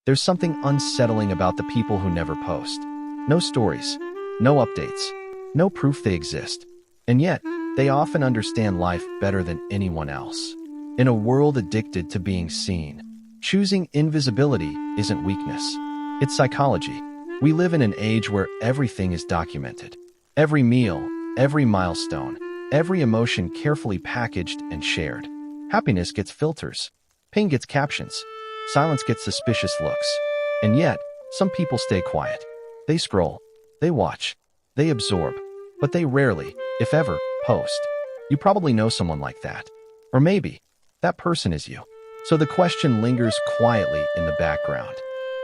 There's something unsettling about the people who never post. No stories, no updates, no proof they exist. And yet, they often understand life better than anyone else. In a world addicted to being seen, choosing invisibility isn't weakness. It's psychology. We live in an age where everything is documented. Every meal, every milestone, every emotion carefully packaged and shared. Happiness gets filters. Pain gets captions. Silence gets suspicious looks. And yet, some people stay quiet. They scroll. They watch. They absorb. But they rarely, if ever, post. You probably know someone like that. Or maybe, that person is you. So the question lingers quietly in the background.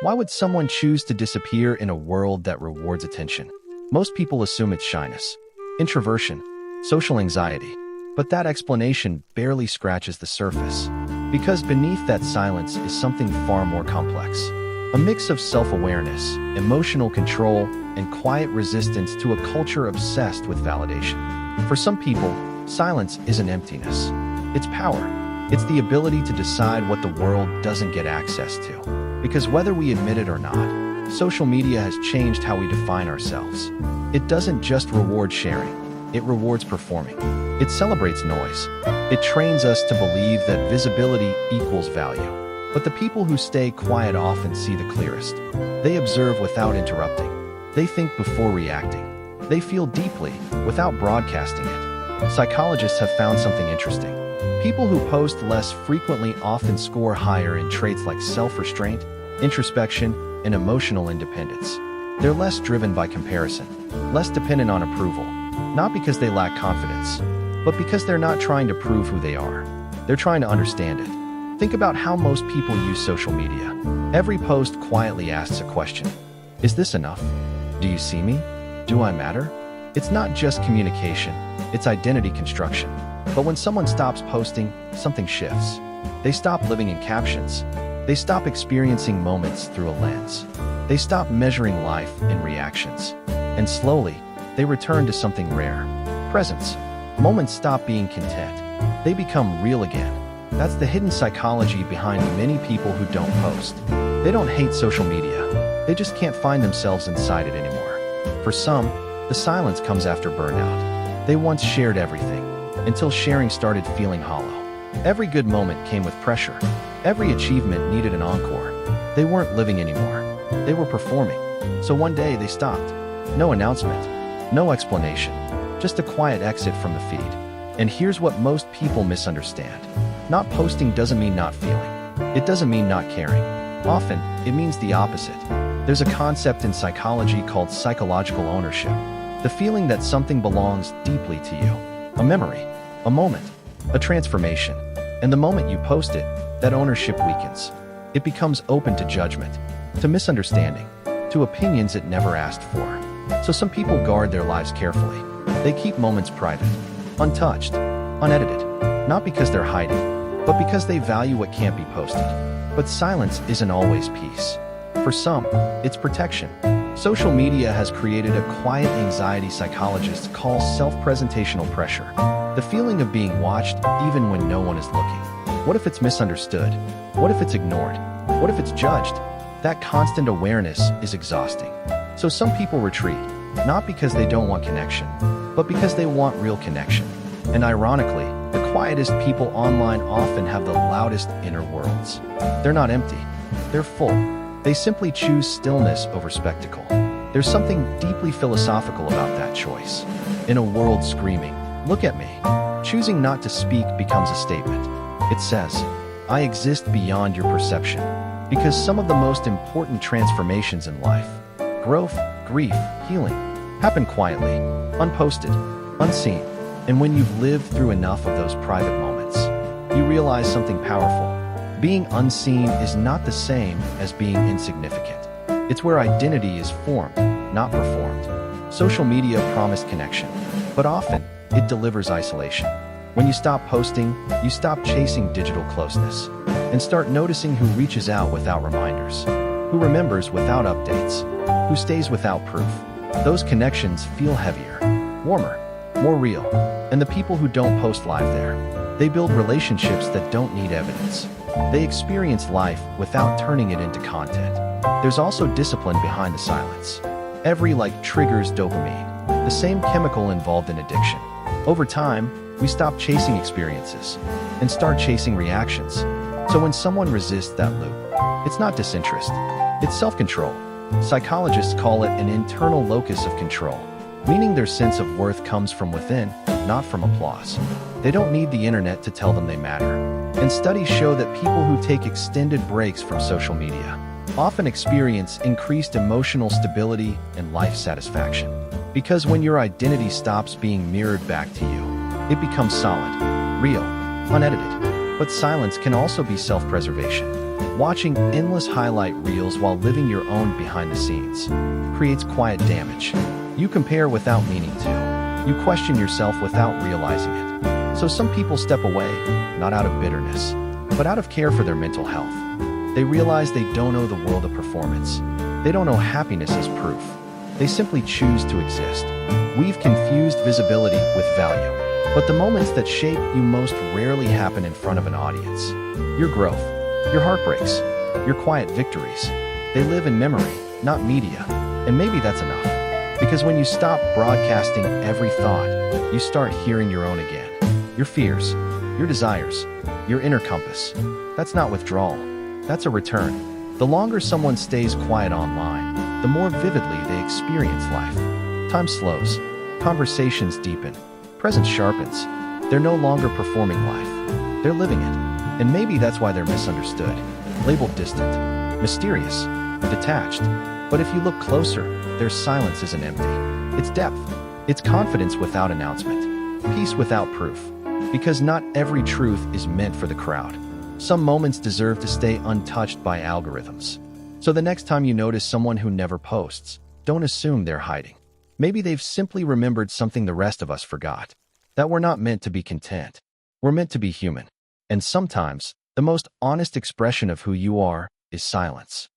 Why would someone choose to disappear in a world that rewards attention? Most people assume it's shyness, introversion, social anxiety. But that explanation barely scratches the surface. Because beneath that silence is something far more complex. A mix of self-awareness, emotional control, and quiet resistance to a culture obsessed with validation. For some people, silence isn't emptiness. It's power. It's the ability to decide what the world doesn't get access to. Because whether we admit it or not, social media has changed how we define ourselves. It doesn't just reward sharing, it rewards performing. It celebrates noise. It trains us to believe that visibility equals value. But the people who stay quiet often see the clearest. They observe without interrupting. They think before reacting. They feel deeply without broadcasting it. Psychologists have found something interesting. People who post less frequently often score higher in traits like self-restraint, introspection, and emotional independence. They're less driven by comparison, less dependent on approval, not because they lack confidence, but because they're not trying to prove who they are. They're trying to understand it. Think about how most people use social media. Every post quietly asks a question. Is this enough? Do you see me? Do I matter? It's not just communication, it's identity construction. But when someone stops posting, something shifts. They stop living in captions. They stop experiencing moments through a lens. They stop measuring life in reactions. And slowly, they return to something rare. Presence. Moments stop being content. They become real again. That's the hidden psychology behind many people who don't post. They don't hate social media. They just can't find themselves inside it anymore. For some, the silence comes after burnout. They once shared everything, until sharing started feeling hollow. Every good moment came with pressure. Every achievement needed an encore. They weren't living anymore. They were performing. So one day they stopped. No announcement, no explanation, just a quiet exit from the feed. And here's what most people misunderstand. Not posting doesn't mean not feeling. It doesn't mean not caring. Often, it means the opposite. There's a concept in psychology called psychological ownership. The feeling that something belongs deeply to you. A memory, a moment, a transformation. And the moment you post it, that ownership weakens. It becomes open to judgment, to misunderstanding, to opinions it never asked for. So some people guard their lives carefully. They keep moments private, untouched, unedited. Not because they're hiding, but because they value what can't be posted. But silence isn't always peace. For some, it's protection. Social media has created a quiet anxiety psychologists call self-presentational pressure. The feeling of being watched even when no one is looking. What if it's misunderstood? What if it's ignored? What if it's judged? That constant awareness is exhausting. So some people retreat, not because they don't want connection, but because they want real connection. And ironically, the quietest people online often have the loudest inner worlds. They're not empty. They're full. They simply choose stillness over spectacle. There's something deeply philosophical about that choice. In a world screaming, "Look at me," choosing not to speak becomes a statement. It says, "I exist beyond your perception." Because some of the most important transformations in life, growth, grief, healing, happen quietly, unposted, unseen. And when you've lived through enough of those private moments, you realize something powerful. Being unseen is not the same as being insignificant. It's where identity is formed, not performed. Social media promised connection, but often it delivers isolation. When you stop posting, you stop chasing digital closeness and start noticing who reaches out without reminders, who remembers without updates, who stays without proof. Those connections feel heavier, warmer, more real. And the people who don't post live there, they build relationships that don't need evidence. They experience life without turning it into content. There's also discipline behind the silence. Every like triggers dopamine, the same chemical involved in addiction. Over time, we stop chasing experiences and start chasing reactions. So when someone resists that loop, it's not disinterest, it's self-control. Psychologists call it an internal locus of control, meaning their sense of worth comes from within, not from applause. They don't need the internet to tell them they matter. And studies show that people who take extended breaks from social media often experience increased emotional stability and life satisfaction. Because when your identity stops being mirrored back to you, it becomes solid, real, unedited. But silence can also be self-preservation. Watching endless highlight reels while living your own behind the scenes creates quiet damage. You compare without meaning to. You question yourself without realizing it. So some people step away, not out of bitterness, but out of care for their mental health. They realize they don't owe the world a performance. They don't owe happiness as proof. They simply choose to exist. We've confused visibility with value. But the moments that shape you most rarely happen in front of an audience. Your growth, your heartbreaks, your quiet victories. They live in memory, not media. And maybe that's enough. Because when you stop broadcasting every thought, you start hearing your own again. Your fears, your desires, your inner compass. That's not withdrawal. That's a return. The longer someone stays quiet online, the more vividly they experience life. Time slows. Conversations deepen. Presence sharpens. They're no longer performing life. They're living it. And maybe that's why they're misunderstood. Labeled distant, mysterious, detached. But if you look closer, their silence isn't empty. It's depth. It's confidence without announcement. Peace without proof. Because not every truth is meant for the crowd. Some moments deserve to stay untouched by algorithms. So the next time you notice someone who never posts, don't assume they're hiding. Maybe they've simply remembered something the rest of us forgot. That we're not meant to be content. We're meant to be human. And sometimes, the most honest expression of who you are is silence.